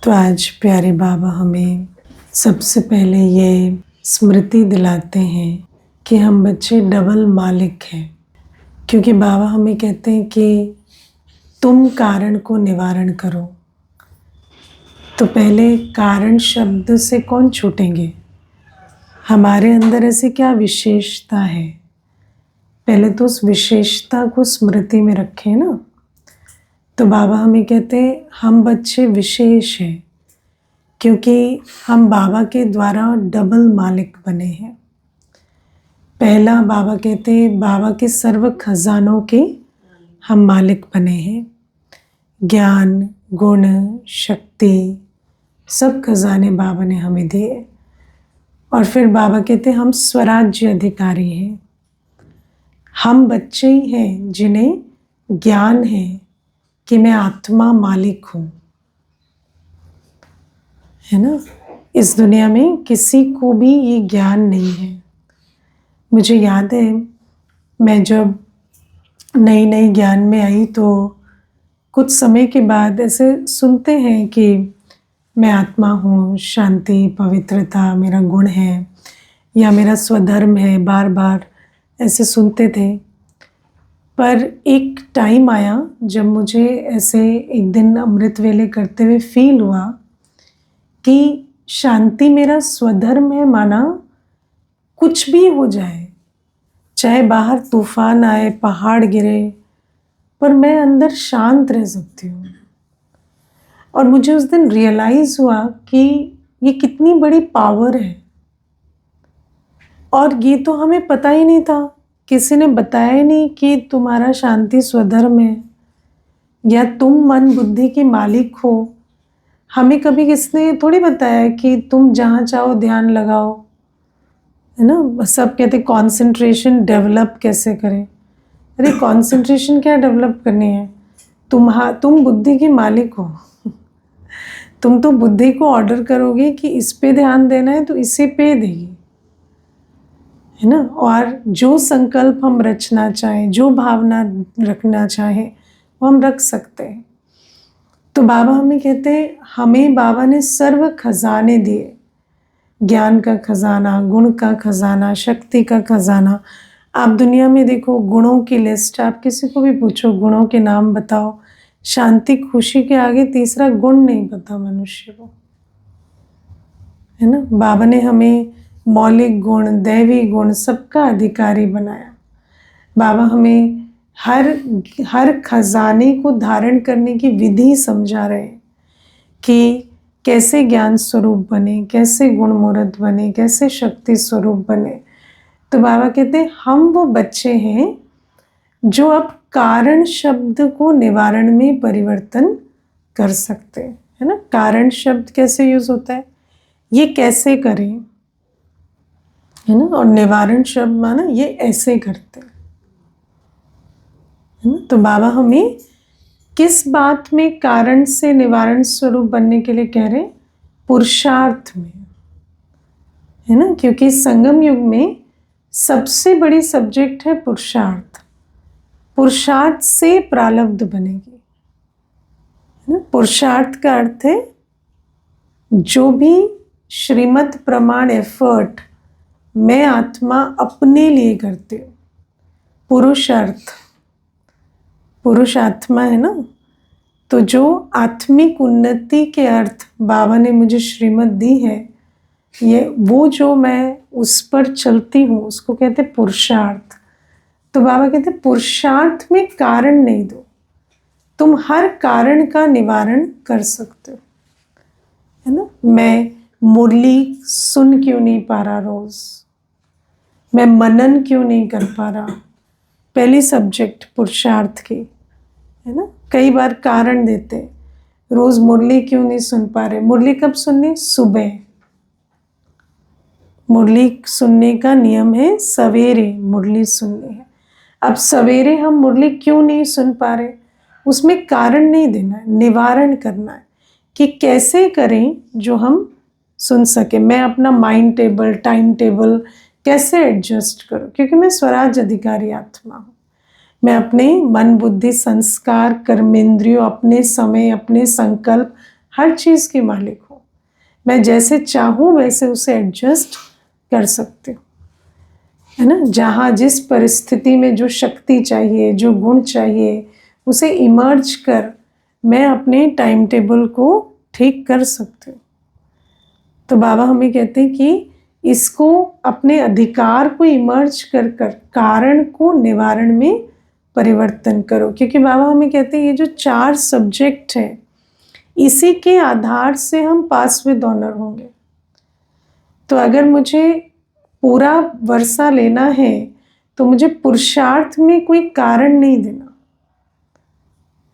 तो आज प्यारे बाबा हमें सबसे पहले ये स्मृति दिलाते हैं कि हम बच्चे डबल मालिक हैं, क्योंकि बाबा हमें कहते हैं कि तुम कारण को निवारण करो। तो पहले कारण शब्द से कौन छूटेंगे? हमारे अंदर ऐसी क्या विशेषता है, पहले तो उस विशेषता को स्मृति में रखें ना। तो बाबा हमें कहते हैं हम बच्चे विशेष हैं, क्योंकि हम बाबा के द्वारा डबल मालिक बने हैं। पहला बाबा कहते हैं बाबा के सर्व खजानों के हम मालिक बने हैं। ज्ञान, गुण, शक्ति, सब खजाने बाबा ने हमें दिए। और फिर बाबा कहते हैं हम स्वराज्य अधिकारी हैं। हम बच्चे ही हैं जिन्हें ज्ञान है कि मैं आत्मा मालिक हूँ, है ना। इस दुनिया में किसी को भी ये ज्ञान नहीं है। मुझे याद है मैं जब नई नई ज्ञान में आई तो कुछ समय के बाद ऐसे सुनते हैं कि मैं आत्मा हूँ, शांति, पवित्रता मेरा गुण है या मेरा स्वधर्म है, बार बार ऐसे सुनते थे। पर एक टाइम आया जब मुझे ऐसे एक दिन अमृत वेले करते हुए फील हुआ कि शांति मेरा स्वधर्म है। माना कुछ भी हो जाए, चाहे बाहर तूफान आए, पहाड़ गिरे, पर मैं अंदर शांत रह सकती हूँ। और मुझे उस दिन रियलाइज हुआ कि ये कितनी बड़ी पावर है। और ये तो हमें पता ही नहीं था, किसी ने बताया ही नहीं कि तुम्हारा शांति स्वधर्म है या तुम मन बुद्धि के मालिक हो। हमें कभी किसने थोड़ी बताया कि तुम जहाँ चाहो ध्यान लगाओ, है ना। सब कहते कंसंट्रेशन डेवलप कैसे करें। अरे कंसंट्रेशन क्या डेवलप करनी है? तुम बुद्धि के मालिक हो। तुम तो बुद्धि को ऑर्डर करोगे कि इस पे ध्यान देना है तो इसे पे देगी, है ना। और जो संकल्प हम रचना चाहें, जो भावना रखना चाहें, वो हम रख सकते हैं। तो बाबा हमें कहते हैं हमें बाबा ने सर्व खजाने दिए। ज्ञान का खजाना, गुण का खजाना, शक्ति का खजाना। आप दुनिया में देखो गुणों की लिस्ट, आप किसी को भी पूछो गुणों के नाम बताओ, शांति खुशी के आगे तीसरा गुण नहीं पता मनुष्य को, है ना। बाबा ने हमें मौलिक गुण, दैवी गुण, सबका अधिकारी बनाया। बाबा हमें हर खजाने को धारण करने की विधि समझा रहे हैं कि कैसे ज्ञान स्वरूप बने, कैसे गुण मूर्त बने, कैसे शक्ति स्वरूप बने। तो बाबा कहते हैं हम वो बच्चे हैं जो अब कारण शब्द को निवारण में परिवर्तन कर सकते हैं, है ना। कारण शब्द कैसे यूज होता है, ये कैसे करें, है ना। और निवारण शब्द माना ये ऐसे करते हैं, है ना। तो बाबा हमें किस बात में कारण से निवारण स्वरूप बनने के लिए कह रहे हैं? पुरुषार्थ में, है ना। क्योंकि संगम युग में सबसे बड़ी सब्जेक्ट है पुरुषार्थ। पुरुषार्थ से प्रारब्ध बनेगी, है ना। पुरुषार्थ का अर्थ है जो भी श्रीमत प्रमाण एफर्ट मैं आत्मा अपने लिए करती हूँ। पुरुषार्थ, पुरुष आत्मा है ना। तो जो आत्मिक उन्नति के अर्थ बाबा ने मुझे श्रीमत दी है, ये वो जो मैं उस पर चलती हूँ उसको कहते हैं पुरुषार्थ। तो बाबा कहते हैं पुरुषार्थ में कारण नहीं दो, तुम हर कारण का निवारण कर सकते हो, है ना। मैं मुरली सुन क्यों नहीं पा रहा रोज, मैं मनन क्यों नहीं कर पा रहा, पहली सब्जेक्ट पुरुषार्थ की, है ना। कई बार कारण देते, रोज मुरली क्यों नहीं सुन पा रहे। मुरली कब सुननी? सुबह। मुरली सुनने का नियम है सवेरे मुरली सुननी है। अब सवेरे हम मुरली क्यों नहीं सुन पा रहे, उसमें कारण नहीं देना है, निवारण करना है कि कैसे करें जो हम सुन सके। मैं अपना माइंड टेबल, टाइम टेबल कैसे एडजस्ट करूं, क्योंकि मैं स्वराज अधिकारी आत्मा हूं। मैं अपने मन, बुद्धि, संस्कार, कर्मेंद्रियों, अपने समय, अपने संकल्प हर चीज़ की मालिक हूँ। मैं जैसे चाहूँ वैसे उसे एडजस्ट कर सकती हूँ, है ना। जहाँ जिस परिस्थिति में जो शक्ति चाहिए, जो गुण चाहिए, उसे इमर्ज कर मैं अपने टाइम टेबल को ठीक कर सकती हूँ। तो बाबा हमें कहते हैं कि इसको अपने अधिकार को इमर्ज कर कर कारण को निवारण में परिवर्तन करो, क्योंकि बाबा हमें कहते हैं ये जो 4 सब्जेक्ट हैं इसी के आधार से हम पास विद ऑनर होंगे। तो अगर मुझे पूरा वर्षा लेना है तो मुझे पुरुषार्थ में कोई कारण नहीं देना,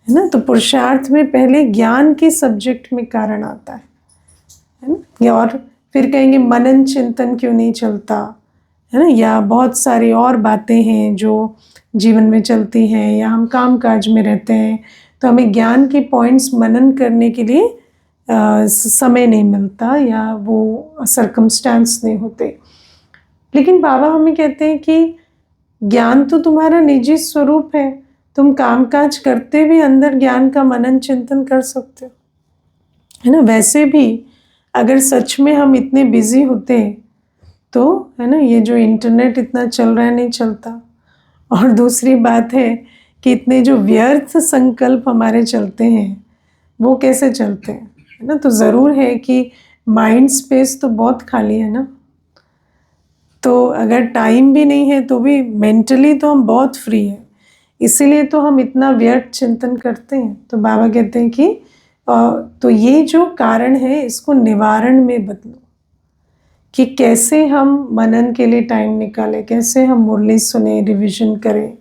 है ना। तो पुरुषार्थ में पहले ज्ञान के सब्जेक्ट में कारण आता है ना। और फिर कहेंगे मनन चिंतन क्यों नहीं चलता, है ना, या बहुत सारी और बातें हैं जो जीवन में चलती हैं, या हम काम काज में रहते हैं तो हमें ज्ञान के पॉइंट्स मनन करने के लिए समय नहीं मिलता या वो सर्कमस्टांस नहीं होते। लेकिन बाबा हमें कहते हैं कि ज्ञान तो तुम्हारा निजी स्वरूप है, तुम कामकाज करते भी अंदर ज्ञान का मनन चिंतन कर सकते हो, है ना। वैसे भी अगर सच में हम इतने बिजी होते तो, है ना, ये जो इंटरनेट इतना चल रहा है नहीं चलता। और दूसरी बात है कि इतने जो व्यर्थ संकल्प हमारे चलते हैं वो कैसे चलते हैं, है ना। तो ज़रूर है कि माइंड स्पेस तो बहुत खाली है ना। तो अगर टाइम भी नहीं है तो भी मेंटली तो हम बहुत फ्री हैं, इसीलिए तो हम इतना व्यर्थ चिंतन करते हैं। तो बाबा कहते हैं कि तो ये जो कारण है इसको निवारण में बदलो, कि कैसे हम मनन के लिए टाइम निकालें, कैसे हम मुरली सुने, रिविजन करें।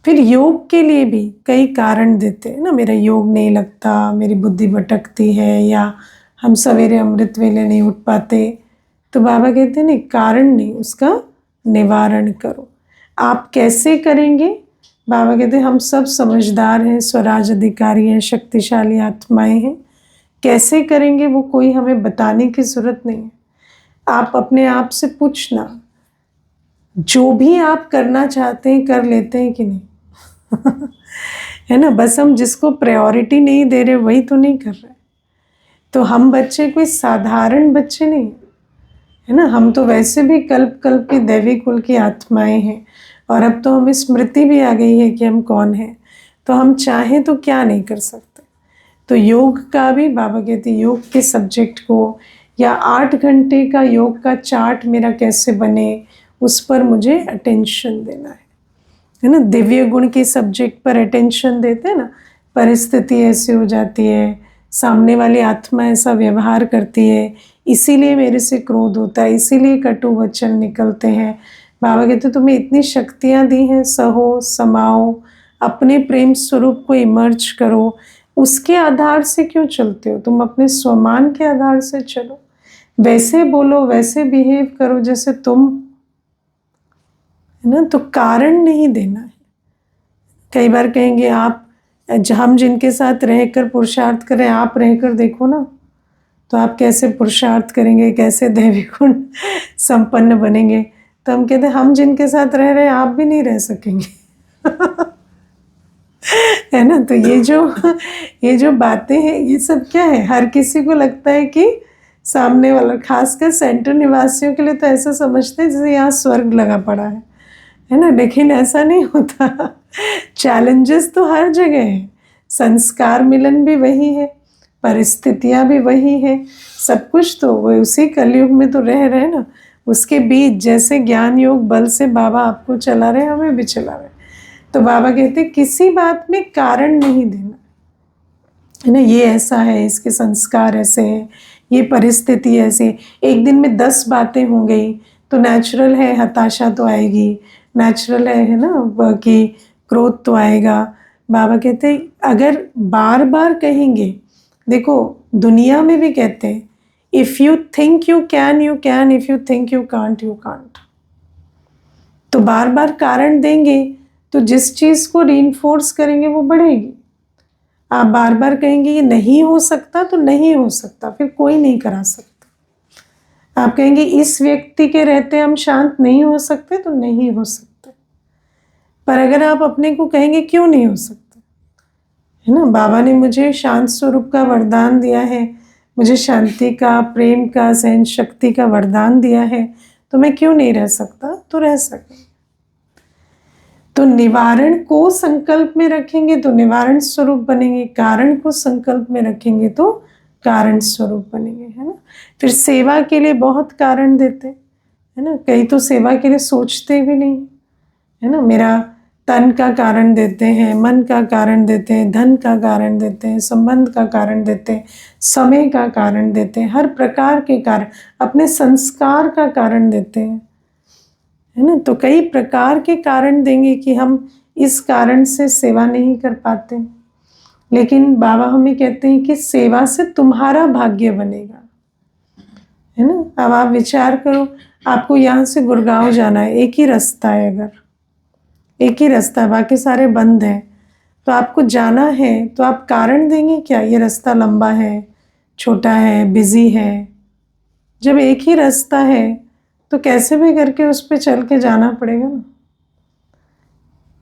फिर योग के लिए भी कई कारण देते हैं ना, मेरा योग नहीं लगता, मेरी बुद्धि भटकती है, या हम सवेरे अमृत वेले नहीं उठ पाते। तो बाबा कहते हैं नहीं, कारण नहीं, उसका निवारण करो। आप कैसे करेंगे? बाबा कहते हैं हम सब समझदार हैं, स्वराज अधिकारी हैं, शक्तिशाली आत्माएं हैं। कैसे करेंगे वो कोई हमें बताने की ज़रूरत नहीं है। आप अपने आप से पूछना, जो भी आप करना चाहते हैं कर लेते हैं कि नहीं है ना। बस हम जिसको प्रायोरिटी नहीं दे रहे वही तो नहीं कर रहे। तो हम बच्चे कोई साधारण बच्चे नहीं, है ना। हम तो वैसे भी कल्प कल्प की दैवी कुल की आत्माएं हैं, और अब तो हमें स्मृति भी आ गई है कि हम कौन हैं। तो हम चाहें तो क्या नहीं कर सकते। तो योग का भी बाबा कहते हैं योग के सब्जेक्ट को, या 8 घंटे का योग का चार्ट मेरा कैसे बने, उस पर मुझे अटेंशन देना है ना। दिव्य गुण के सब्जेक्ट पर अटेंशन देते हैं ना, परिस्थिति ऐसी हो जाती है, सामने वाली आत्मा ऐसा व्यवहार करती है, इसीलिए मेरे से क्रोध होता है, इसीलिए कटु वचन निकलते हैं। बाबा कहते तुम्हें इतनी शक्तियाँ दी हैं, सहो समाओ, अपने प्रेम स्वरूप को इमर्ज करो। उसके आधार से क्यों चलते हो? तुम अपने स्वमान के आधार से चलो, वैसे बोलो, वैसे बिहेव करो जैसे तुम, है ना। तो कारण नहीं देना है। कई बार कहेंगे आप, हम जिनके साथ रहकर पुरुषार्थ करें, आप रहकर देखो ना, तो आप कैसे पुरुषार्थ करेंगे, कैसे दैवी गुण संपन्न बनेंगे। तो हम कहते हैं हम जिनके साथ रह रहे हैं आप भी नहीं रह सकेंगे है ना। तो ये जो बातें हैं ये सब क्या है, हर किसी को लगता है कि सामने वाला, खासकर सेंटर निवासियों के लिए तो ऐसा समझते हैं जैसे यहाँ स्वर्ग लगा पड़ा है ना। लेकिन ऐसा नहीं होता। चैलेंजेस तो हर जगह है, संस्कार मिलन भी वही है, परिस्थितियाँ भी वही है, सब कुछ तो वो उसी कलयुग में तो रह रहे ना। उसके बीच जैसे ज्ञान योग बल से बाबा आपको चला रहे, हमें भी चला रहे। तो बाबा कहते किसी बात में कारण नहीं देना, है ना। ये ऐसा है, इसके संस्कार ऐसे हैं, ये परिस्थिति ऐसी। एक दिन में 10 बातें हो गई तो नेचुरल है हताशा तो आएगी, नेचुरल है ना, कि क्रोध तो आएगा। बाबा कहते अगर बार बार कहेंगे, देखो दुनिया में भी कहते हैं if you think you can, if you think you can't, you can't. तो बार बार कारण देंगे तो जिस चीज़ को रीइंफोर्स करेंगे वो बढ़ेगी। आप बार बार कहेंगे ये नहीं हो सकता तो नहीं हो सकता, फिर कोई नहीं करा सकता। आप कहेंगे इस व्यक्ति के रहते हम शांत नहीं हो सकते तो नहीं हो सकते। पर अगर आप अपने को कहेंगे क्यों नहीं हो सकता, है ना। बाबा ने मुझे शांत स्वरूप का वरदान दिया है, मुझे शांति का, प्रेम का, सहन शक्ति का वरदान दिया है, तो मैं क्यों नहीं रह सकता? तो रह सके। तो निवारण को संकल्प में रखेंगे तो निवारण स्वरूप बनेंगे, कारण को संकल्प में रखेंगे तो कारण स्वरूप बनेंगे, है ना। फिर सेवा के लिए बहुत कारण देते, है ना। कई तो सेवा के लिए सोचते भी नहीं, है ना। मेरा तन का कारण देते हैं, मन का कारण देते हैं, धन का कारण देते हैं, संबंध का कारण देते हैं, समय का कारण देते हैं, हर प्रकार के कारण, अपने संस्कार का कारण देते हैं, है ना। तो कई प्रकार के कारण देंगे कि हम इस कारण से सेवा नहीं कर पाते, लेकिन बाबा हमें कहते हैं कि सेवा से तुम्हारा भाग्य बनेगा, है ना। अब आप विचार करो, आपको यहाँ से गुड़गांव जाना है, एक ही रास्ता है, अगर एक ही रास्ता है, बाकी सारे बंद हैं, तो आपको जाना है, तो आप कारण देंगे क्या? ये रास्ता लंबा है, छोटा है, बिजी है। जब एक ही रास्ता है तो कैसे भी करके उस पर चल के जाना पड़ेगा ना।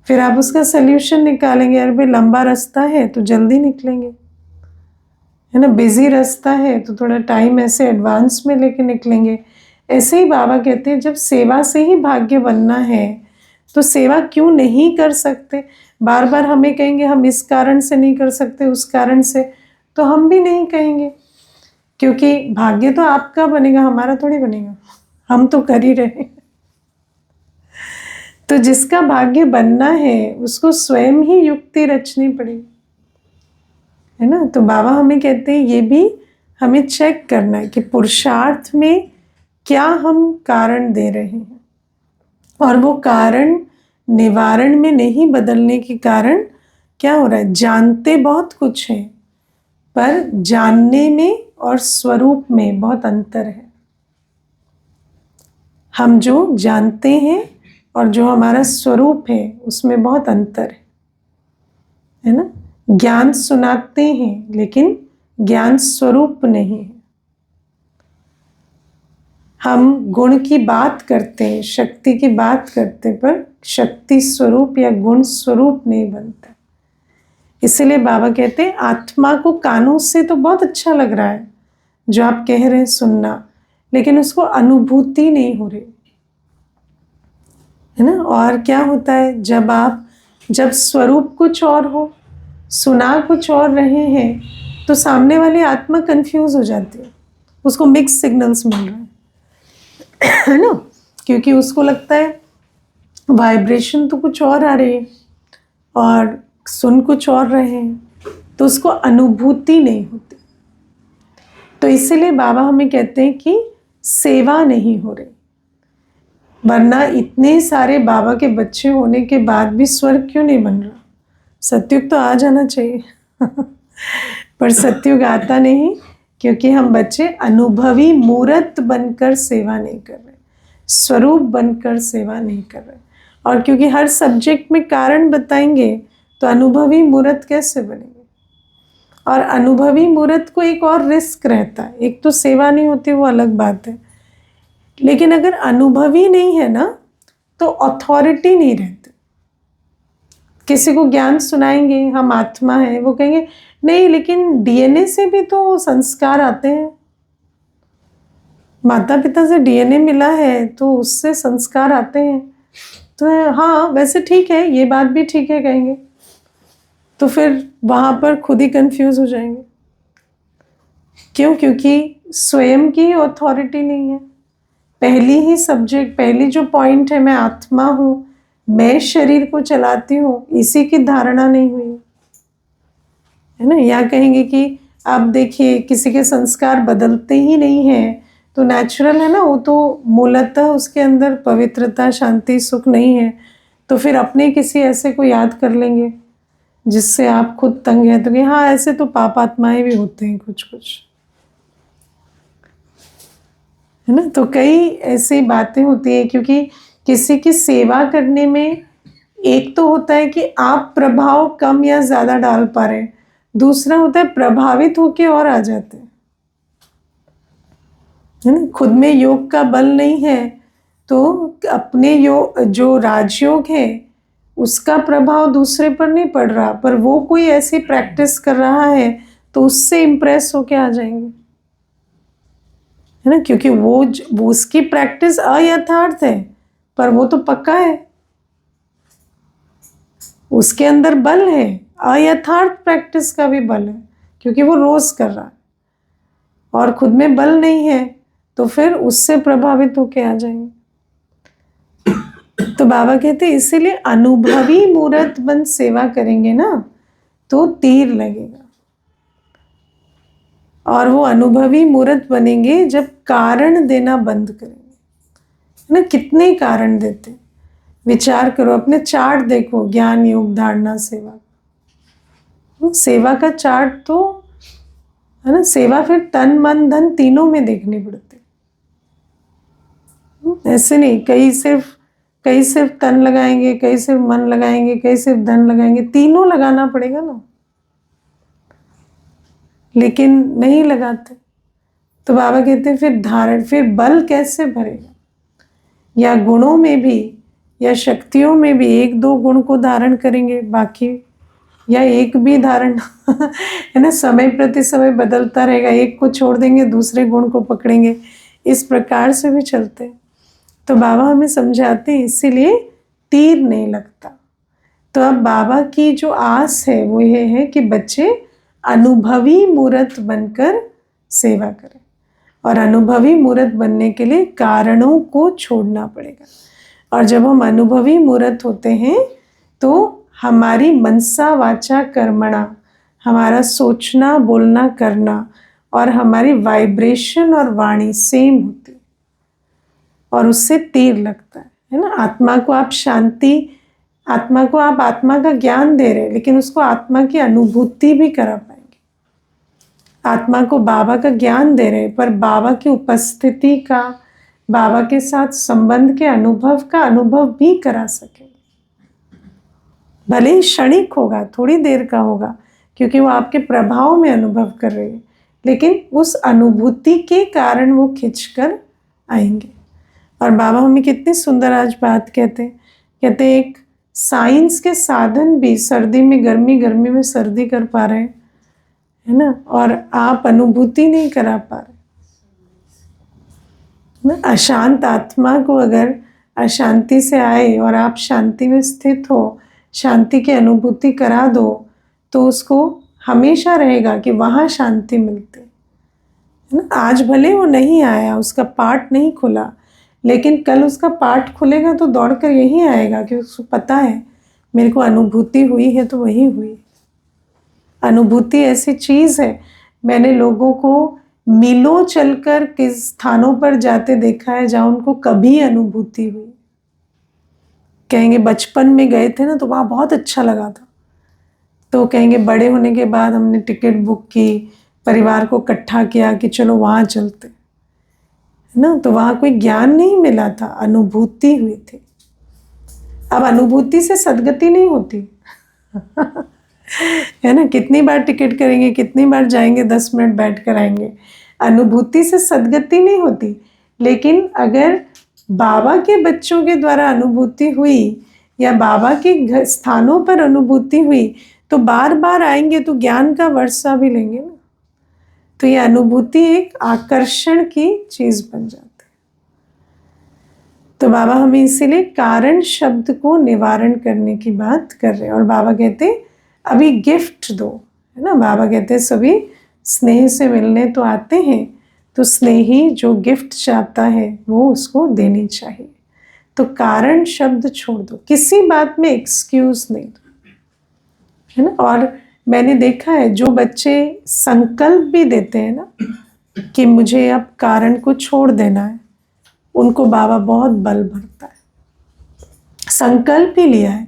फिर आप उसका सल्यूशन निकालेंगे, अरे भाई लंबा रास्ता है तो जल्दी निकलेंगे, है ना। बिजी रास्ता है तो थोड़ा टाइम ऐसे एडवांस में लेके निकलेंगे। ऐसे ही बाबा कहते हैं जब सेवा से ही भाग्य बनना है तो सेवा क्यों नहीं कर सकते? बार बार हमें कहेंगे हम इस कारण से नहीं कर सकते, उस कारण से, तो हम भी नहीं कहेंगे, क्योंकि भाग्य तो आपका बनेगा, हमारा थोड़ी बनेगा, हम तो कर ही रहे। तो जिसका भाग्य बनना है उसको स्वयं ही युक्ति रचनी पड़ेगी, है ना। तो बाबा हमें कहते हैं ये भी हमें चेक करना है कि पुरुषार्थ में क्या हम कारण दे रहे हैं, और वो कारण निवारण में नहीं बदलने के कारण क्या हो रहा है? जानते बहुत कुछ है, पर जानने में और स्वरूप में बहुत अंतर है। हम जो जानते हैं और जो हमारा स्वरूप है उसमें बहुत अंतर है ना। ज्ञान सुनाते हैं लेकिन ज्ञान स्वरूप नहीं है। हम गुण की बात करते हैं, शक्ति की बात करते, पर शक्ति स्वरूप या गुण स्वरूप नहीं बनता। इसलिए बाबा कहते हैं आत्मा को कानों से तो बहुत अच्छा लग रहा है जो आप कह रहे हैं सुनना, लेकिन उसको अनुभूति नहीं हो रही, है ना। और क्या होता है जब स्वरूप कुछ और हो, सुना कुछ और रहे हैं, तो सामने वाली आत्मा कंफ्यूज हो जाती है, उसको मिक्स सिग्नल्स मिल रहे हैं, है ना। क्योंकि उसको लगता है वाइब्रेशन तो कुछ और आ रही है और सुन कुछ और रहे हैं, तो उसको अनुभूति नहीं होती। तो इसलिए बाबा हमें कहते हैं कि सेवा नहीं हो रही, वरना इतने सारे बाबा के बच्चे होने के बाद भी स्वर्ग क्यों नहीं बन रहा? सतयुग तो आ जाना चाहिए पर सतयुग आता नहीं, क्योंकि हम बच्चे अनुभवी मूर्त बनकर सेवा नहीं कर रहे, स्वरूप बनकर सेवा नहीं कर रहे। और क्योंकि हर सब्जेक्ट में कारण बताएंगे तो अनुभवी मूर्त कैसे बनेंगे? और अनुभवी मूर्त को एक और रिस्क रहता है, एक तो सेवा नहीं होती, वो अलग बात है, लेकिन अगर अनुभवी नहीं है ना तो अथॉरिटी नहीं रहती। किसी को ज्ञान सुनाएंगे हम आत्मा है, वो कहेंगे नहीं लेकिन डीएनए से भी तो संस्कार आते हैं, माता पिता से डीएनए मिला है तो उससे संस्कार आते हैं, तो हाँ वैसे ठीक है, ये बात भी ठीक है कहेंगे, तो फिर वहाँ पर खुद ही कंफ्यूज हो जाएंगे। क्यों? क्योंकि स्वयं की अथॉरिटी नहीं है। पहली ही सब्जेक्ट, पहली जो पॉइंट है, मैं आत्मा हूँ, मैं शरीर को चलाती हूँ, इसी की धारणा नहीं हुई है ना। या कहेंगे कि आप देखिए किसी के संस्कार बदलते ही नहीं हैं, तो नेचुरल है ना, वो तो मूलतः उसके अंदर पवित्रता, शांति, सुख नहीं है, तो फिर अपने किसी ऐसे को याद कर लेंगे जिससे आप खुद तंग हैं, तो कि हाँ ऐसे तो पाप आत्माएं भी होते हैं कुछ कुछ, है ना। तो कई ऐसी बातें होती है, क्योंकि किसी की सेवा करने में एक तो होता है कि आप प्रभाव कम या ज़्यादा डाल पा रहे हैं, दूसरा होता है प्रभावित होके और आ जाते हैं, है ना। खुद में योग का बल नहीं है तो अपने योग, जो राजयोग है उसका प्रभाव दूसरे पर नहीं पड़ रहा, पर वो कोई ऐसी प्रैक्टिस कर रहा है तो उससे इम्प्रेस होके आ जाएंगे, है ना, क्योंकि वो उसकी प्रैक्टिस अयथार्थ है पर वो तो पक्का है, उसके अंदर बल है, अयथार्थ प्रैक्टिस का भी बल है क्योंकि वो रोज कर रहा है, और खुद में बल नहीं है तो फिर उससे प्रभावित होके आ जाएंगे। तो बाबा कहते हैं इसीलिए अनुभवी मूर्त बन सेवा करेंगे ना तो तीर लगेगा, और वो अनुभवी मूर्त बनेंगे जब कारण देना बंद करेंगे, है ना। कितने कारण देते, विचार करो, अपने चार्ट देखो, ज्ञान योग धारणा सेवा, सेवा का चार्ट तो, है ना, सेवा फिर तन मन धन तीनों में देखनी पड़ती, ऐसे नहीं कई सिर्फ तन लगाएंगे, कई सिर्फ मन लगाएंगे, कई सिर्फ धन लगाएंगे, तीनों लगाना पड़ेगा ना, लेकिन नहीं लगाते। तो बाबा कहते हैं फिर बल कैसे भरेगा, या गुणों में भी या शक्तियों में भी एक दो गुण को धारण करेंगे, बाकी या एक भी धारण है ना, समय प्रति समय बदलता रहेगा, एक को छोड़ देंगे दूसरे गुण को पकड़ेंगे, इस प्रकार से भी चलते। तो बाबा हमें समझाते हैं इसीलिए तीर नहीं लगता। तो अब बाबा की जो आस है वो ये है कि बच्चे अनुभवी मूर्त बनकर सेवा करें, और अनुभवी मूर्त बनने के लिए कारणों को छोड़ना पड़ेगा, और जब हम अनुभवी मूर्त होते हैं तो हमारी मनसा वाचा कर्मणा, हमारा सोचना बोलना करना और हमारी वाइब्रेशन और वाणी सेम होती है, और उससे तीर लगता है ना। आत्मा को आप आत्मा का ज्ञान दे रहे हैं, लेकिन उसको आत्मा की अनुभूति भी करा पाएंगे। आत्मा को बाबा का ज्ञान दे रहे हैं, पर बाबा की उपस्थिति का, बाबा के साथ संबंध के अनुभव का अनुभव भी करा सके, भले ही क्षणिक होगा, थोड़ी देर का होगा, क्योंकि वो आपके प्रभाव में अनुभव कर रहे हैं, लेकिन उस अनुभूति के कारण वो खिंचकर आएंगे। और बाबा हमें कितनी सुंदर आज बात कहते हैं एक साइंस के साधन भी सर्दी में गर्मी, गर्मी में सर्दी कर पा रहे हैं, है ना, और आप अनुभूति नहीं करा पा रहे ना। अशांत आत्मा को अगर अशांति से आए और आप शांति में स्थित हो, शांति की अनुभूति करा दो, तो उसको हमेशा रहेगा कि वहाँ शांति मिलती है ना। आज भले वो नहीं आया, उसका पाठ नहीं खुला, लेकिन कल उसका पाठ खुलेगा तो दौड़कर यही आएगा कि उसको पता है मेरे को अनुभूति हुई है तो वही हुई। अनुभूति ऐसी चीज़ है, मैंने लोगों को मीलों चलकर किस स्थानों पर जाते देखा है जहाँ उनको कभी अनुभूति हुई। कहेंगे बचपन में गए थे ना तो वहाँ बहुत अच्छा लगा था, तो कहेंगे बड़े होने के बाद हमने टिकट बुक की, परिवार को इकट्ठा किया कि चलो वहाँ चलते, है ना, तो वहाँ कोई ज्ञान नहीं मिला था, अनुभूति हुई थी। अब अनुभूति से सदगति नहीं होती है ना, कितनी बार टिकट करेंगे, कितनी बार जाएंगे, 10 मिनट बैठ कर आएंगे, अनुभूति से सदगति नहीं होती। लेकिन अगर बाबा के बच्चों के द्वारा अनुभूति हुई या बाबा के स्थानों पर अनुभूति हुई तो बार बार आएंगे तो ज्ञान का वर्षा भी लेंगे ना। तो ये अनुभूति एक आकर्षण की चीज बन जाती है। तो बाबा हमें इसीलिए कारण शब्द को निवारण करने की बात कर रहे हैं, और बाबा कहते हैं अभी गिफ्ट दो, है ना। बाबा कहते हैं सभी स्नेह से मिलने तो आते हैं, तो स्नेही जो गिफ्ट चाहता है वो उसको देनी चाहिए। तो कारण शब्द छोड़ दो, किसी बात में एक्सक्यूज नहीं दो, है ना। और मैंने देखा है जो बच्चे संकल्प भी देते हैं ना कि मुझे अब कारण को छोड़ देना है, उनको बाबा बहुत बल भरता है। संकल्प ही लिया है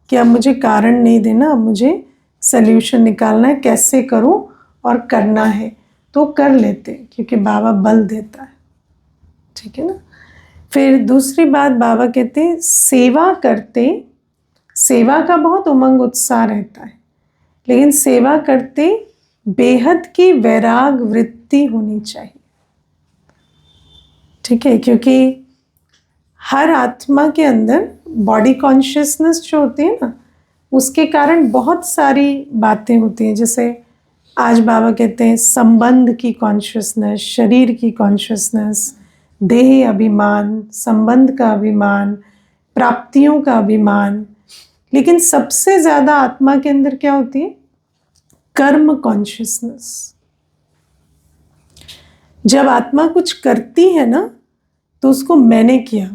कि अब मुझे कारण नहीं देना, अब मुझे सल्यूशन निकालना है, कैसे करूं और करना है, तो कर लेते हैं क्योंकि बाबा बल देता है, ठीक है ना। फिर दूसरी बात बाबा कहते हैं सेवा करते, सेवा का बहुत उमंग उत्साह रहता है, लेकिन सेवा करते बेहद की वैराग वृत्ति होनी चाहिए, ठीक है, क्योंकि हर आत्मा के अंदर बॉडी कॉन्शियसनेस जो होती है ना, उसके कारण बहुत सारी बातें होती हैं। जैसे आज बाबा कहते हैं संबंध की कॉन्शियसनेस, शरीर की कॉन्शियसनेस, देह अभिमान, संबंध का अभिमान, प्राप्तियों का अभिमान। लेकिन सबसे ज़्यादा आत्मा के अंदर क्या होती है? कर्म कॉन्शियसनेस। जब आत्मा कुछ करती है ना, तो उसको मैंने किया,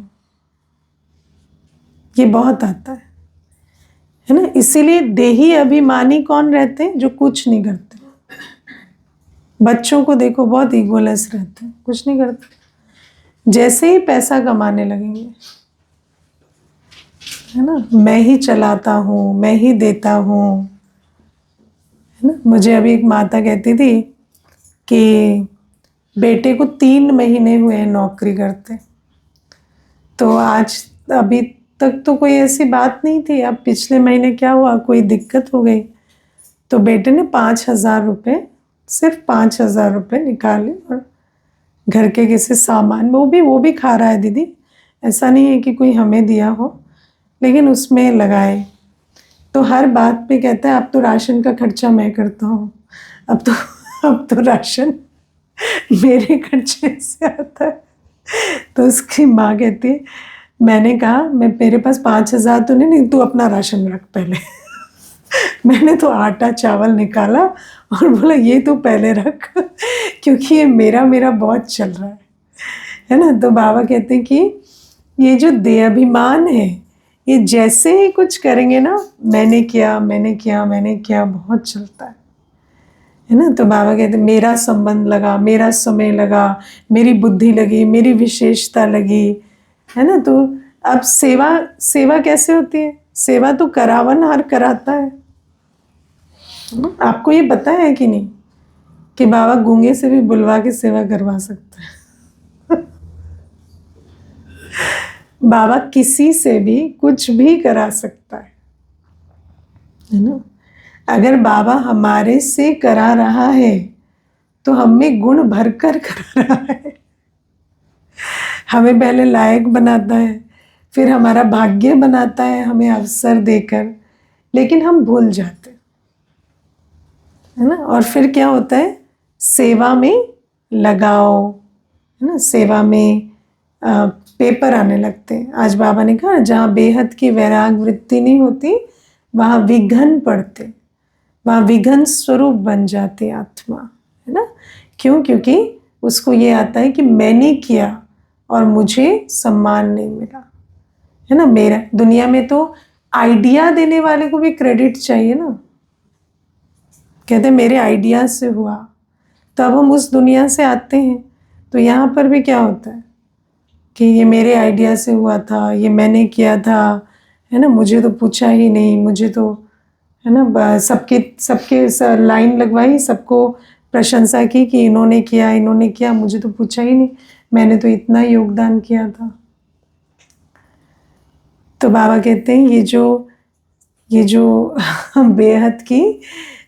ये बहुत आता है ना। इसीलिए देही अभिमानी कौन रहते हैं? जो कुछ नहीं करते। बच्चों को देखो, बहुत ईगोलेस रहते हैं, कुछ नहीं करते। जैसे ही पैसा कमाने लगेंगे, है ना, मैं ही चलाता हूँ, मैं ही देता हूँ, है ना। मुझे अभी एक माता कहती थी कि बेटे को 3 महीने हुए नौकरी करते, तो आज अभी तक तो कोई ऐसी बात नहीं थी। अब पिछले महीने क्या हुआ, कोई दिक्कत हो गई, तो बेटे ने 5,000 रुपये, सिर्फ 5,000 रुपये निकाले और घर के किसी सामान, वो भी खा रहा है दीदी, ऐसा नहीं है कि कोई हमें दिया हो, लेकिन उसमें लगाए। तो हर बात पे कहता है अब तो राशन का खर्चा मैं करता हूँ, अब तो राशन मेरे खर्चे से आता है। तो उसकी माँ कहती है, मैंने कहा मेरे पास 5,000 तो नहीं, तू अपना राशन रख पहले। मैंने तो आटा चावल निकाला और बोला ये तो पहले रख, क्योंकि ये मेरा बहुत चल रहा है ना। तो बाबा कहते हैं कि ये जो देहाभिमान है, ये जैसे ही कुछ करेंगे ना, मैंने किया बहुत चलता है ना। तो बाबा कहते हैं मेरा संबंध लगा, मेरा समय लगा, मेरी बुद्धि लगी, मेरी विशेषता लगी, है ना। तो अब सेवा कैसे होती है? सेवा तो करावनहार कराता है। आपको ये पता है कि नहीं कि बाबा गूंगे से भी बुलवा के सेवा करवा सकते हैं। बाबा किसी से भी कुछ भी करा सकता है ना। अगर बाबा हमारे से करा रहा है तो हमें गुण भरकर करा रहा है। हमें पहले लायक बनाता है, फिर हमारा भाग्य बनाता है हमें अवसर देकर, लेकिन हम भूल जाते है ना। और फिर क्या होता है? सेवा में लगाओ, है ना, सेवा में पेपर आने लगते हैं। आज बाबा ने कहा जहाँ बेहद की वैराग वृत्ति नहीं होती, वहाँ विघ्न पड़ते, वहाँ विघ्न स्वरूप बन जाती आत्मा, है ना। क्यों? क्योंकि उसको ये आता है कि मैंने किया और मुझे सम्मान नहीं मिला, है ना। मेरा दुनिया में तो आइडिया देने वाले को भी क्रेडिट चाहिए ना। कहते मेरे आइडिया से हुआ, तब हम उस दुनिया से आते हैं। तो यहाँ पर भी क्या होता है कि ये मेरे आइडिया से हुआ था, ये मैंने किया था, है ना, मुझे तो पूछा ही नहीं, मुझे तो, है ना, सबके लाइन लगवाई, सबको प्रशंसा की कि इन्होंने किया, मुझे तो पूछा ही नहीं, मैंने तो इतना योगदान किया था। तो बाबा कहते हैं ये जो बेहद की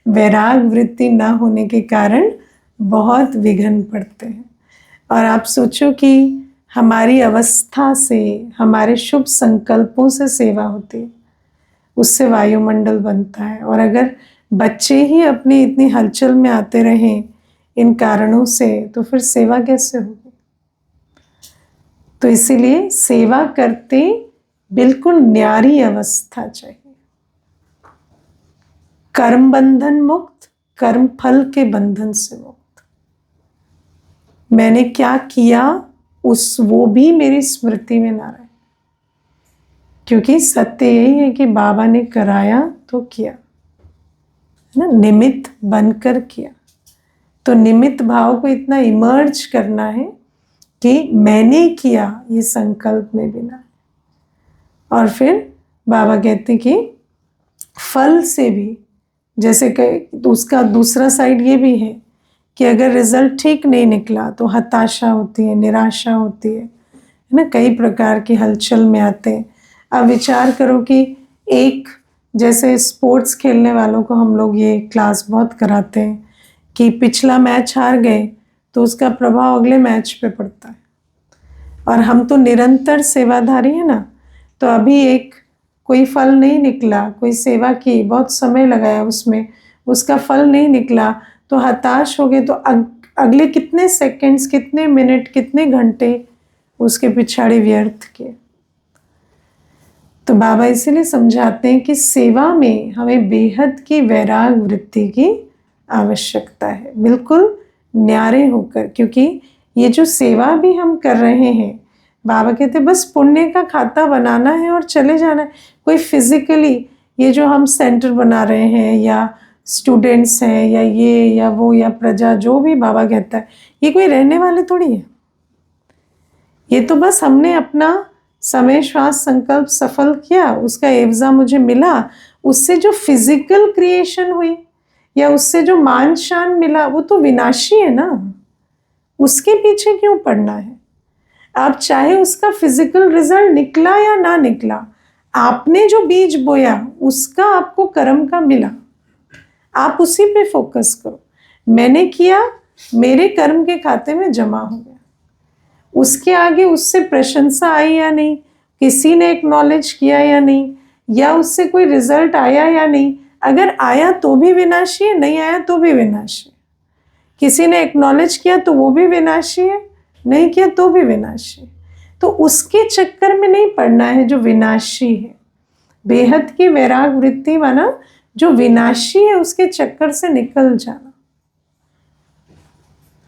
वैराग वृत्ति ना होने के कारण बहुत विघ्न पड़ते हैं। और आप सोचो कि हमारी अवस्था से, हमारे शुभ संकल्पों से सेवा होती है, उससे वायुमंडल बनता है। और अगर बच्चे ही अपनी इतनी हलचल में आते रहें इन कारणों से, तो फिर सेवा कैसे होगी? तो इसीलिए सेवा करते बिल्कुल न्यारी अवस्था चाहिए, कर्म बंधन मुक्त, कर्म फल के बंधन से मुक्त। मैंने क्या किया वो भी मेरी स्मृति में ना रहे, क्योंकि सत्य यही है कि बाबा ने कराया तो किया, है ना, निमित्त बनकर किया। तो निमित्त भाव को इतना इमर्ज करना है कि मैंने किया, ये संकल्प में बिना। और फिर बाबा कहते कि फल से भी, जैसे कि उसका दूसरा साइड ये भी है कि अगर रिजल्ट ठीक नहीं निकला तो हताशा होती है, निराशा होती है ना, कई प्रकार की हलचल में आते हैं। अब विचार करो कि एक, जैसे स्पोर्ट्स खेलने वालों को हम लोग ये क्लास बहुत कराते हैं कि पिछला मैच हार गए तो उसका प्रभाव अगले मैच पे पड़ता है। और हम तो निरंतर सेवाधारी है ना। तो अभी एक कोई फल नहीं निकला, कोई सेवा की, बहुत समय लगाया उसमें, उसका फल नहीं निकला, तो हताश हो गए, तो अगले कितने सेकंड्स, कितने मिनट, कितने घंटे उसके पिछाड़ी व्यर्थ किए। तो बाबा इसीलिए समझाते हैं कि सेवा में हमें बेहद की वैराग वृत्ति की आवश्यकता है, बिल्कुल न्यारे होकर। क्योंकि ये जो सेवा भी हम कर रहे हैं, बाबा कहते बस पुण्य का खाता बनाना है और चले जाना है। कोई फिजिकली ये जो हम सेंटर बना रहे हैं, या स्टूडेंट्स हैं, या ये या वो या प्रजा, जो भी बाबा कहता है, ये कोई रहने वाले थोड़ी है। ये तो बस हमने अपना समय श्वास संकल्प सफल किया, उसका एवजा मुझे मिला, उससे जो फिजिकल क्रिएशन हुई या उससे जो मान शान मिला, वो तो विनाशी है ना। उसके पीछे क्यों पड़ना है? आप चाहे उसका फिजिकल रिजल्ट निकला या ना निकला, आपने जो बीज बोया उसका आपको कर्म का मिला, आप उसी पे फोकस करो। मैंने किया, मेरे कर्म के खाते में जमा हो गया। उसके आगे उससे प्रशंसा आई या नहीं, किसी ने एक्नॉलेज किया या नहीं, या उससे कोई रिजल्ट आया या नहीं, अगर आया तो भी विनाशी है, नहीं आया तो भी विनाशी है। किसी ने एक्नॉलेज किया तो वो भी विनाशी है, नहीं किया तो भी विनाशी है। तो उसके चक्कर में नहीं पड़ना है जो विनाशी है। बेहद की वैराग वृत्ति माना जो विनाशी है उसके चक्कर से निकल जाना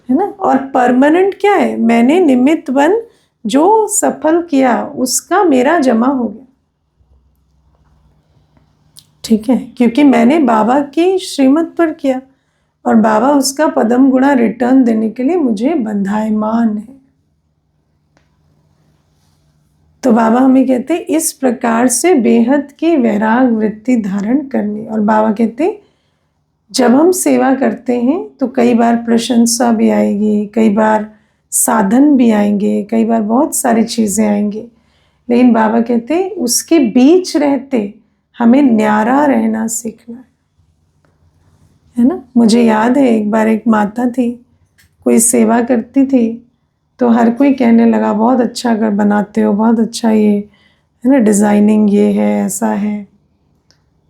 है ना। और परमानेंट क्या है? मैंने निमित्त बन जो सफल किया उसका मेरा जमा हो गया, ठीक है, क्योंकि मैंने बाबा की श्रीमत पर किया और बाबा उसका पदम गुणा रिटर्न देने के लिए मुझे बंधायमान है। तो बाबा हमें कहते हैं इस प्रकार से बेहद की वैराग वृत्ति धारण करनी। और बाबा कहते जब हम सेवा करते हैं तो कई बार प्रशंसा भी आएगी, कई बार साधन भी आएंगे, कई बार बहुत सारी चीज़ें आएंगी, लेकिन बाबा कहते उसके बीच रहते हमें न्यारा रहना सीखना है ना। मुझे याद है एक बार एक माता थी, कोई सेवा करती थी, तो हर कोई कहने लगा बहुत अच्छा घर बनाते हो, बहुत अच्छा ये है ना, डिज़ाइनिंग ये है, ऐसा है।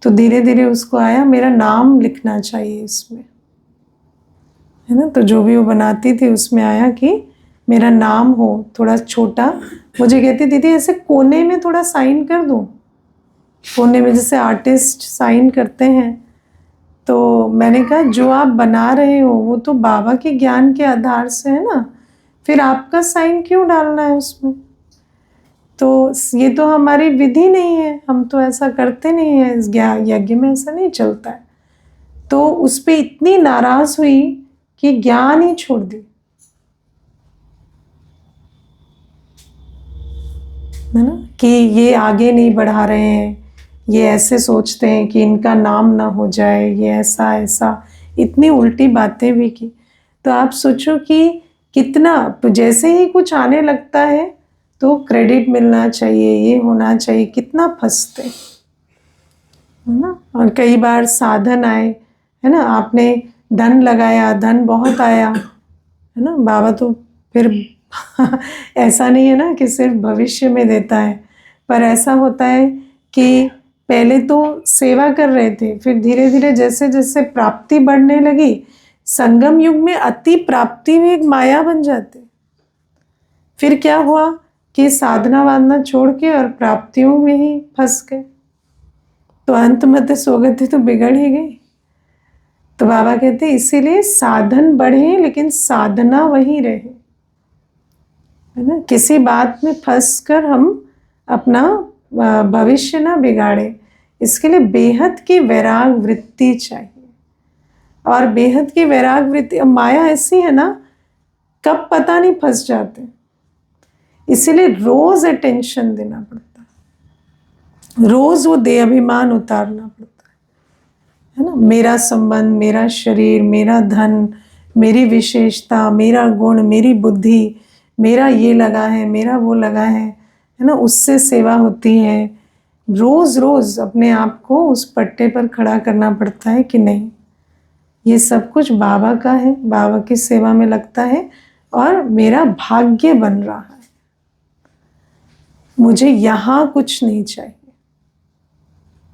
तो धीरे धीरे उसको आया मेरा नाम लिखना चाहिए इसमें, है ना। तो जो भी वो बनाती थी उसमें आया कि मेरा नाम हो थोड़ा छोटा। मुझे कहती दीदी ऐसे कोने में थोड़ा साइन कर दूँ, कोने में जैसे आर्टिस्ट साइन करते हैं। तो मैंने कहा जो आप बना रहे हो वो तो बाबा के ज्ञान के आधार से है ना, फिर आपका साइन क्यों डालना है उसमें? तो ये तो हमारी विधि नहीं है, हम तो ऐसा करते नहीं है, इस यज्ञ में ऐसा नहीं चलता है। तो उस पर इतनी नाराज हुई कि ज्ञान ही छोड़ दी, है ना, कि ये आगे नहीं बढ़ा रहे हैं, ये ऐसे सोचते हैं कि इनका नाम ना हो जाए, ये ऐसा ऐसा, इतनी उल्टी बातें भी की। तो आप सोचो कि कितना, जैसे ही कुछ आने लगता है तो क्रेडिट मिलना चाहिए, ये होना चाहिए, कितना फंसते है ना। और कई बार साधन आए, है ना, आपने धन लगाया, धन बहुत आया, है ना, बाबा तो फिर ऐसा नहीं है ना कि सिर्फ भविष्य में देता है, पर ऐसा होता है कि पहले तो सेवा कर रहे थे, फिर धीरे धीरे जैसे जैसे प्राप्ति बढ़ने लगी, संगम युग में अति प्राप्ति भी एक माया बन जाती। फिर क्या हुआ कि साधना वादना छोड़ के और प्राप्तियों में ही फंस गए, तो अंत मत सोगति तो बिगड़ ही गई। तो बाबा कहते इसीलिए साधन बढ़े लेकिन साधना वही रहे, है ना। किसी बात में फंस कर हम अपना भविष्य ना बिगाड़े, इसके लिए बेहद की वैराग वृत्ति चाहिए। और बेहद की वैराग वृत्ति, माया ऐसी है ना, कब पता नहीं फंस जाते, इसीलिए रोज अटेंशन देना पड़ता है, रोज वो देह अभिमान उतारना पड़ता है ना। मेरा संबंध, मेरा शरीर, मेरा धन, मेरी विशेषता, मेरा गुण, मेरी बुद्धि, मेरा ये लगा है, मेरा वो लगा है ना, उससे सेवा होती है। रोज रोज अपने आप को उस पट्टे पर खड़ा करना पड़ता है कि नहीं, ये सब कुछ बाबा का है, बाबा की सेवा में लगता है और मेरा भाग्य बन रहा है। मुझे यहाँ कुछ नहीं चाहिए,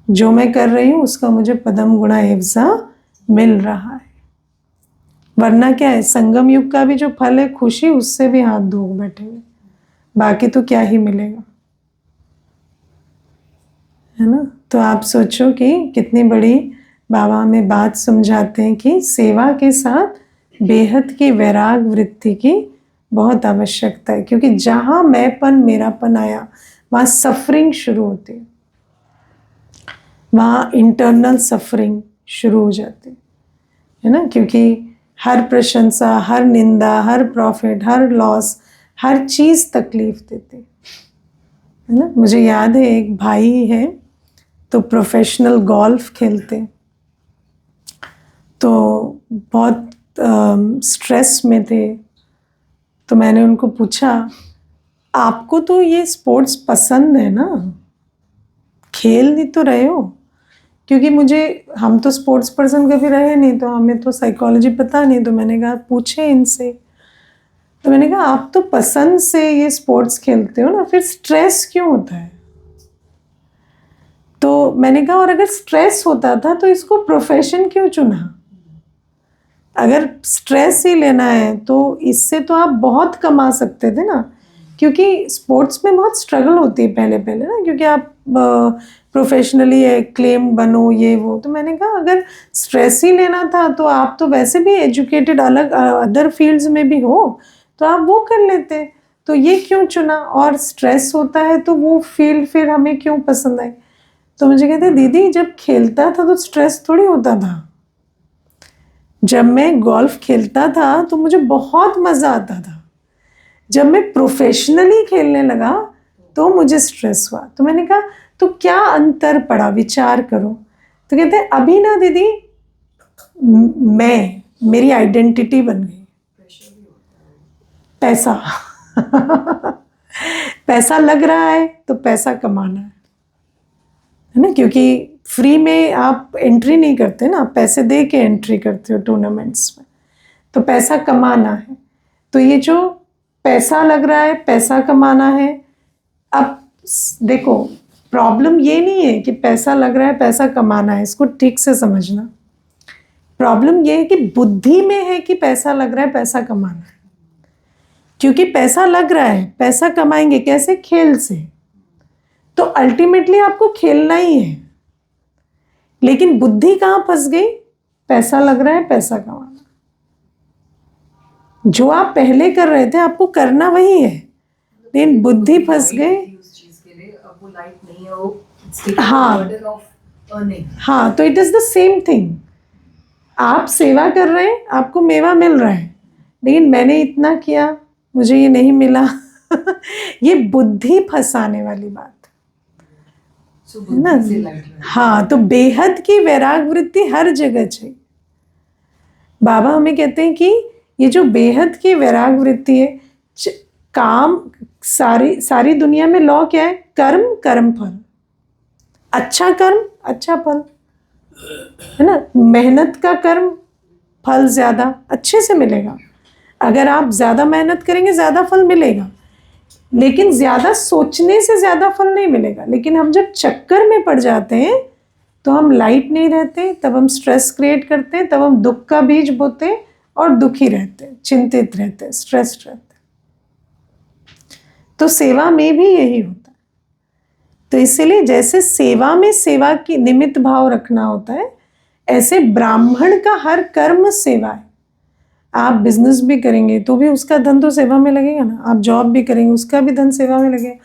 जो मैं कर रही हूँ उसका मुझे पदम गुणा एवजा मिल रहा है। वरना क्या है, संगम युग का भी जो फल है खुशी, उससे भी हाथ धो बैठे हुए, बाकी तो क्या ही मिलेगा, है ना। तो आप सोचो कि कितनी बड़ी बाबा हमें बात समझाते हैं कि सेवा के साथ बेहद की वैराग वृत्ति की बहुत आवश्यकता है, क्योंकि जहाँ मैंपन मेरापन आया वहाँ सफरिंग शुरू होती है, वहाँ इंटरनल सफरिंग शुरू हो जाती है ना। क्योंकि हर प्रशंसा, हर निंदा, हर प्रॉफिट, हर लॉस, हर चीज़ तकलीफ देती है ना। मुझे याद है एक भाई है तो प्रोफेशनल गोल्फ खेलते, तो बहुत स्ट्रेस में थे। तो मैंने उनको पूछा, आपको तो ये स्पोर्ट्स पसंद है ना, खेल नहीं तो रहे हो? क्योंकि हम तो स्पोर्ट्स पर्सन कभी रहे नहीं, तो हमें तो साइकोलॉजी पता नहीं। तो मैंने कहा पूछे इनसे, तो मैंने कहा आप तो पसंद से ये स्पोर्ट्स खेलते हो ना, फिर स्ट्रेस क्यों होता है? तो मैंने कहा और अगर स्ट्रेस होता था तो इसको प्रोफेशन क्यों चुना? अगर स्ट्रेस ही लेना है तो इससे तो आप बहुत कमा सकते थे ना, क्योंकि स्पोर्ट्स में बहुत स्ट्रगल होती है पहले पहले ना, क्योंकि आप प्रोफेशनली क्लेम बनो ये वो। तो मैंने कहा अगर स्ट्रेस ही लेना था तो आप तो वैसे भी एजुकेटेड अलग अदर फील्ड्स में भी हो, तो आप वो कर लेते, तो ये क्यों चुना? और स्ट्रेस होता है तो वो फील्ड फिर हमें क्यों पसंद आई? तो मुझे कहते दीदी जब खेलता था तो स्ट्रेस थोड़ी होता था, जब मैं गोल्फ खेलता था तो मुझे बहुत मज़ा आता था, जब मैं प्रोफेशनली खेलने लगा तो मुझे स्ट्रेस हुआ। तो मैंने कहा तो क्या अंतर पड़ा, विचार करो। तो कहते हैं अभी ना दीदी मेरी आइडेंटिटी बन गई, पैसा पैसा लग रहा है तो पैसा कमाना है ना, क्योंकि फ्री में आप एंट्री नहीं करते ना, पैसे दे के एंट्री करते हो टूर्नामेंट्स में, तो पैसा कमाना है। तो ये जो पैसा लग रहा है, पैसा कमाना है। अब देखो प्रॉब्लम ये नहीं है कि पैसा लग रहा है पैसा कमाना है, इसको ठीक से समझना। प्रॉब्लम ये है कि बुद्धि में है कि पैसा लग रहा है पैसा कमाना है, क्योंकि पैसा लग रहा है, पैसा कमाएंगे कैसे? खेल से। तो अल्टीमेटली आपको खेलना ही है, लेकिन बुद्धि कहाँ फंस गई? पैसा लग रहा है पैसा कमाना। जो आप पहले कर रहे थे आपको करना वही है, लेकिन बुद्धि फंस गई। हाँ हाँ, तो it is the same thing. आप सेवा कर रहे हैं, आपको मेवा मिल रहा है, लेकिन मैंने इतना किया मुझे ये नहीं मिला ये बुद्धि फंसाने वाली बात है ना। हाँ, तो बेहद की वैराग वृत्ति हर जगह चाहिए। बाबा हमें कहते हैं कि ये जो बेहद की वैराग वृत्ति है, काम सारी दुनिया में लॉ क्या है? कर्म कर्म फल, अच्छा कर्म अच्छा फल, है ना। मेहनत का कर्म फल ज़्यादा अच्छे से मिलेगा, अगर आप ज़्यादा मेहनत करेंगे ज़्यादा फल मिलेगा, लेकिन ज़्यादा सोचने से ज़्यादा फल नहीं मिलेगा। लेकिन हम जब चक्कर में पड़ जाते हैं तो हम लाइट नहीं रहते, तब हम स्ट्रेस क्रिएट करते हैं, तब हम दुख का बीज बोते हैं और दुखी रहते हैं, चिंतित रहते हैं, स्ट्रेस्ड रहते हैं। तो सेवा में भी यही होता है। तो इसीलिए जैसे सेवा में सेवा की निमित्त भाव रखना होता है, ऐसे ब्राह्मण का हर कर्म सेवा है। आप बिजनेस भी करेंगे तो भी उसका धन तो सेवा में लगेगा ना, आप जॉब भी करेंगे उसका भी धन सेवा में लगेगा,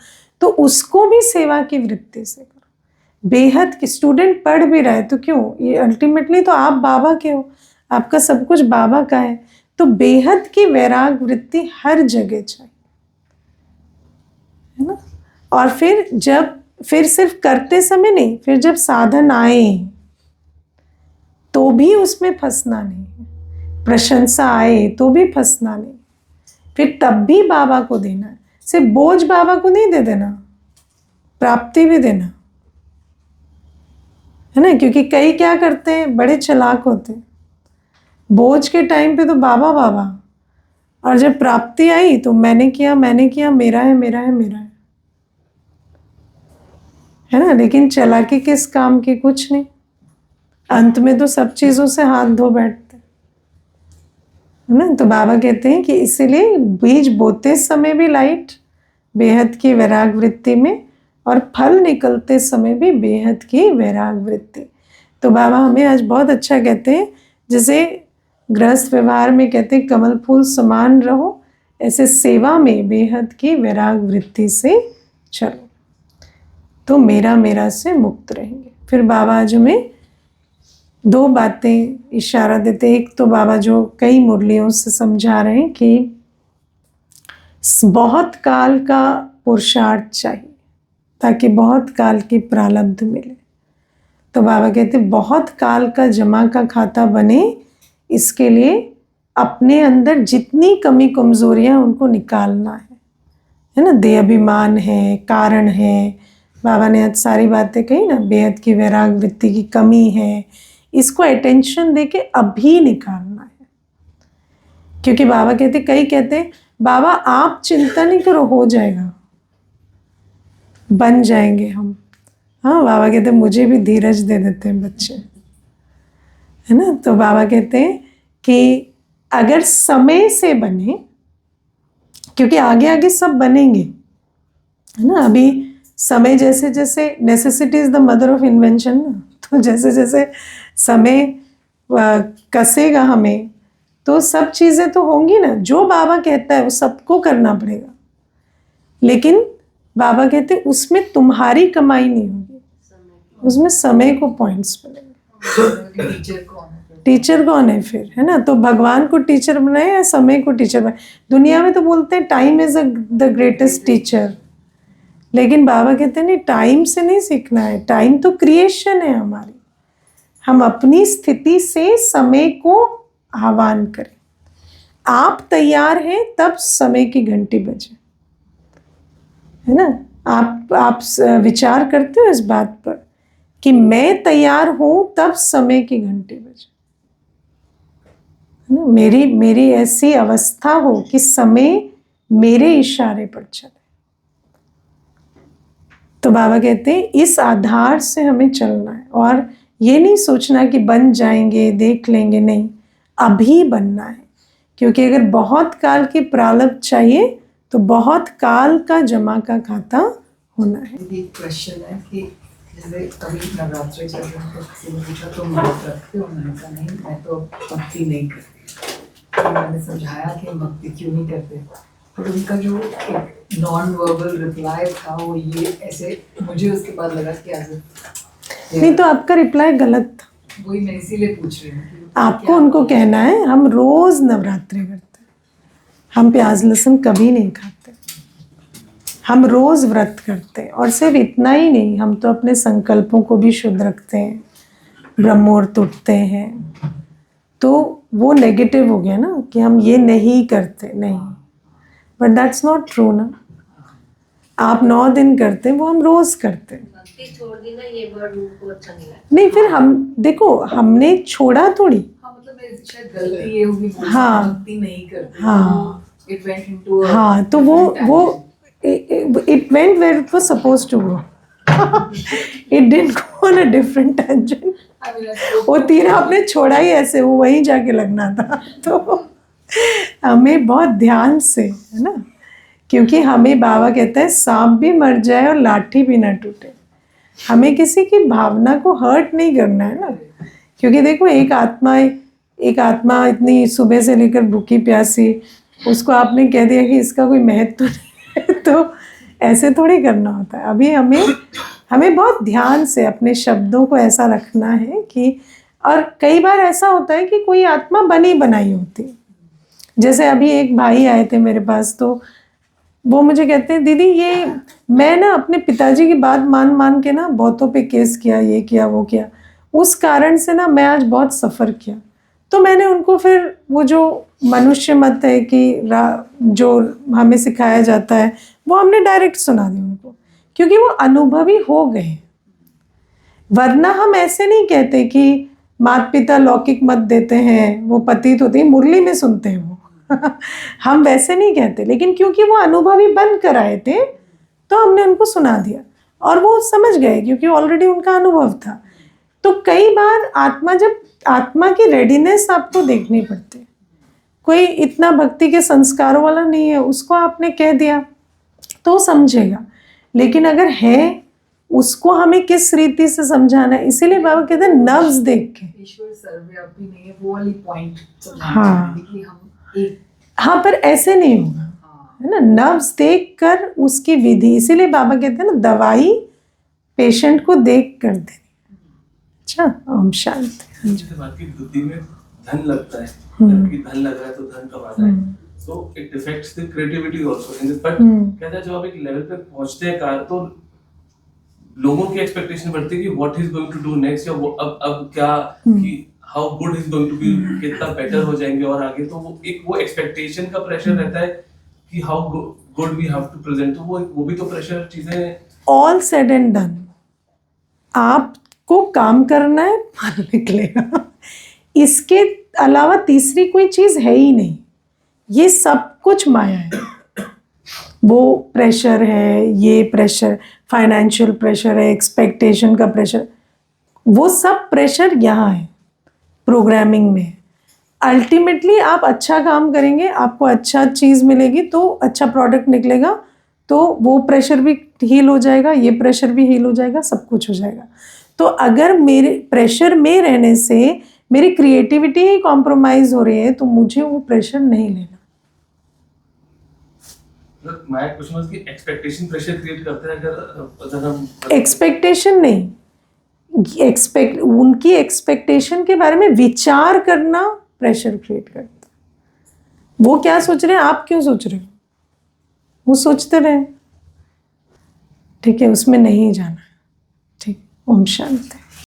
तो उसको भी सेवा की वृत्ति से करो। बेहद की स्टूडेंट पढ़ भी रहा है तो क्यों, ये अल्टीमेटली तो आप बाबा के हो, आपका सब कुछ बाबा का है। तो बेहद की वैराग वृत्ति हर जगह चाहिए, है ना। और फिर सिर्फ करते समय नहीं, फिर जब साधन आए तो भी उसमें फंसना नहीं, प्रशंसा आए तो भी फंसना नहीं, फिर तब भी बाबा को देना है। सिर्फ बोझ बाबा को नहीं दे देना, प्राप्ति भी देना, है ना। क्योंकि कई क्या करते हैं, बड़े चालाक होते हैं, बोझ के टाइम पे तो बाबा बाबा, और जब प्राप्ति आई तो मैंने किया मेरा है मेरा है मेरा है। है ना। लेकिन चालाकी किस काम की, कुछ नहीं, अंत में तो सब चीज़ों से हाथ धो बैठते, है ना। तो बाबा कहते हैं कि इसीलिए बीज बोते समय भी लाइट, बेहद की वैराग वृत्ति में, और फल निकलते समय भी बेहद की वैराग वृत्ति। तो बाबा हमें आज बहुत अच्छा कहते हैं, जैसे गृहस्थ व्यवहार में कहते हैं कमल फूल समान रहो, ऐसे सेवा में बेहद की वैराग वृत्ति से चलो, तो मेरा मेरा से मुक्त रहेंगे। फिर बाबा आज हमें दो बातें इशारा देते। एक तो बाबा जो कई मुरलियों से समझा रहे हैं कि बहुत काल का पुरुषार्थ चाहिए ताकि बहुत काल की प्रारब्ध मिले। तो बाबा कहते बहुत काल का जमा का खाता बने, इसके लिए अपने अंदर जितनी कमी कमजोरियां उनको निकालना है ना। देह अभिमान है, कारण है, बाबा ने आज सारी बातें कही ना, बेहद की वैराग वृत्ति की कमी है, इसको अटेंशन देके अभी निकालना है। क्योंकि बाबा कहते, कई कहते बाबा आप चिंता नहीं करो, हो जाएगा, बन जाएंगे हम। हाँ, बाबा कहते मुझे भी धीरज दे देते हैं बच्चे, है ना। तो बाबा कहते हैं कि अगर समय से बने, क्योंकि आगे आगे सब बनेंगे, है ना। अभी समय जैसे जैसे necessity is the mother of invention ना, तो जैसे जैसे समय कसेगा हमें, तो सब चीज़ें तो होंगी ना। जो बाबा कहता है वो सबको करना पड़ेगा, लेकिन बाबा कहते उसमें तुम्हारी कमाई नहीं होगी, उसमें समय को पॉइंट्स मिलेंगे। टीचर कौन है फिर, है ना। तो भगवान को टीचर बनाए या समय को टीचर बनाए। दुनिया में तो बोलते हैं time is the greatest teacher, लेकिन बाबा कहते हैं नहीं, टाइम से नहीं सीखना है, टाइम तो क्रिएशन है हमारी। हम अपनी स्थिति से समय को आह्वान करें। आप तैयार हैं तब समय की घंटी बजे, है ना। आप विचार करते हो इस बात पर कि मैं तैयार हूं तब समय की घंटी बजे, है ना। मेरी ऐसी अवस्था हो कि समय मेरे इशारे पर चले। तो बाबा कहते हैं इस आधार से हमें चलना है, और ये नहीं सोचना कि बन जाएंगे देख लेंगे, नहीं, अभी बनना है। क्योंकि अगर बहुत काल की प्रारब्ध चाहिए तो बहुत काल का जमा का खाता होना है। एक क्वेश्चन है कि जैसे कभी नवरात्रि चल रहे हैं तो किसी ने पूछा तुम व्रत रखते हो, मैंने कहा नहीं, मैं तो भक्ति नहीं करती। तो मैंने समझाया कि भक्ति क्यों नहीं करते, तो उनका जो नॉन वर्बल रिप्लाई था वो ये ऐसे, मुझे उसके बाद लगा कि नहीं, तो आपका रिप्लाई गलत था। वही मैं इसीलिए पूछ रही हूँ। आपको उनको कहना है हम रोज नवरात्रि करते हैं, हम प्याज लहसुन कभी नहीं खाते, हम रोज व्रत करते हैं। और सिर्फ इतना ही नहीं, हम तो अपने संकल्पों को भी शुद्ध रखते हैं, ब्रह्ममुहूर्त उठते हैं। तो वो नेगेटिव हो गया ना कि हम ये नहीं करते, नहीं, बट दैट्स नॉट ट्रू ना। आप 9 दिन करते हैं, वो हम रोज करते हैं। छोड़ दी ना, ये वर्ड उनको अच्छा नहीं लगा। नहीं, फिर हम देखो, हमने छोड़ा थोड़ी। हाँ, मतलब मेरी शायद गलती ये होगी, हाँ, भक्ति नहीं करते। हाँ, इट वेंट इनटू हाँ, तो वो it went where it was supposed to go. It didn't go on a different tangent. वो तीर आपने छोड़ा ही ऐसे, वो वहीं जाके लगना था। तो हमें बहुत ध्यान से, है ना, क्योंकि हमें बाबा कहता है सांप भी मर जाए और लाठी भी ना टूटे। हमें किसी की भावना को हर्ट नहीं करना है ना। क्योंकि देखो, एक आत्मा इतनी सुबह से लेकर भूखी प्यासी, उसको आपने कह दिया कि इसका कोई महत्व नहीं है, तो ऐसे थोड़ी करना होता है। अभी हमें बहुत ध्यान से अपने शब्दों को ऐसा रखना है कि, और कई बार ऐसा होता है कि कोई आत्मा बनी बनाई होती है। जैसे अभी एक भाई आए थे मेरे पास, तो वो मुझे कहते हैं दीदी, ये मैं ना अपने पिताजी की बात मान के ना बहुतों पे केस किया, ये किया वो किया, उस कारण से ना मैं आज बहुत सफ़र किया। तो मैंने उनको फिर वो जो मनुष्य मत है कि जो हमें सिखाया जाता है, वो हमने डायरेक्ट सुना दी उनको, क्योंकि वो अनुभवी हो गए। वरना हम ऐसे नहीं कहते कि माता पिता लौकिक मत देते हैं, वो पतित होते हैं, मुरली में सुनते हैं वो हम वैसे नहीं कहते, लेकिन क्योंकि वो अनुभवी बन कर आए थे तो हमने उनको सुना दिया। और वो समझ गए क्योंकि ऑलरेडी उनका अनुभव था। तो कई बार आत्मा की रेडीनेस आपको देखनी पड़ती है। कोई इतना भक्ति के संस्कारों वाला नहीं है, उसको आपने कह दिया तो समझेगा, लेकिन अगर है उसको हमें किस रीति से समझाना है। इसीलिए बाबा कहते हैं नब्ज देख के। ईश्वर सर्वव्यापी नहीं है, वो वाली पॉइंट हाँ। कि हम एक, हाँ, पर ऐसे नहीं होगा, है ना, नब्ज देख कर उसकी विधि। इसीलिए बाबा कहते हैं ना, दवाई पेशेंट को देख कर देनी। अच्छा, ओम शांति। आपकी बुद्धि में धन लगता है, जबकि धन लग रहा है तो धन कमाना है, so it affects the creativity also in this, but कहता है जब आप एक लेवल पे पहुंचते हैं कार, तो लोगों की एक्सपेक्टेशन बढ़ती है कि what he is going to do next, या अब क्या, कि how good is going to be, कितना बेटर हो जाएंगे और आगे। तो वो एक्सपेक्टेशन का प्रेशर रहता है कि how good we have to present, तो वो भी तो प्रेशर चीजें। ऑल सेड एंड डन, आपको काम करना है, फल निकलेगा। इसके अलावा तीसरी कोई चीज है ही नहीं। ये सब कुछ माया है। वो प्रेशर है, ये प्रेशर, फाइनेंशियल प्रेशर है, एक्सपेक्टेशन का प्रेशर, वो सब प्रेशर यहाँ है, प्रोग्रामिंग में। अल्टीमेटली आप अच्छा काम करेंगे, आपको अच्छा चीज़ मिलेगी, तो अच्छा प्रोडक्ट निकलेगा, तो वो प्रेशर भी हील हो जाएगा, ये प्रेशर भी हील हो जाएगा, सब कुछ हो जाएगा। तो अगर मेरे प्रेशर में रहने से मेरी क्रिएटिविटी ही कॉम्प्रोमाइज़ हो रही है, तो मुझे वो प्रेशर नहीं लेना। मैं क्वेश्चन वाज कि एक्सपेक्टेशन प्रेशर क्रिएट करता है, अगर हम एक्सपेक्टेशन नहीं, उनकी एक्सपेक्टेशन के बारे में विचार करना प्रेशर क्रिएट करता है। वो क्या सोच रहे हैं, आप क्यों सोच रहे हो, वो सोचते रहे, ठीक है, उसमें नहीं जाना है। ठीक, ओम शांति।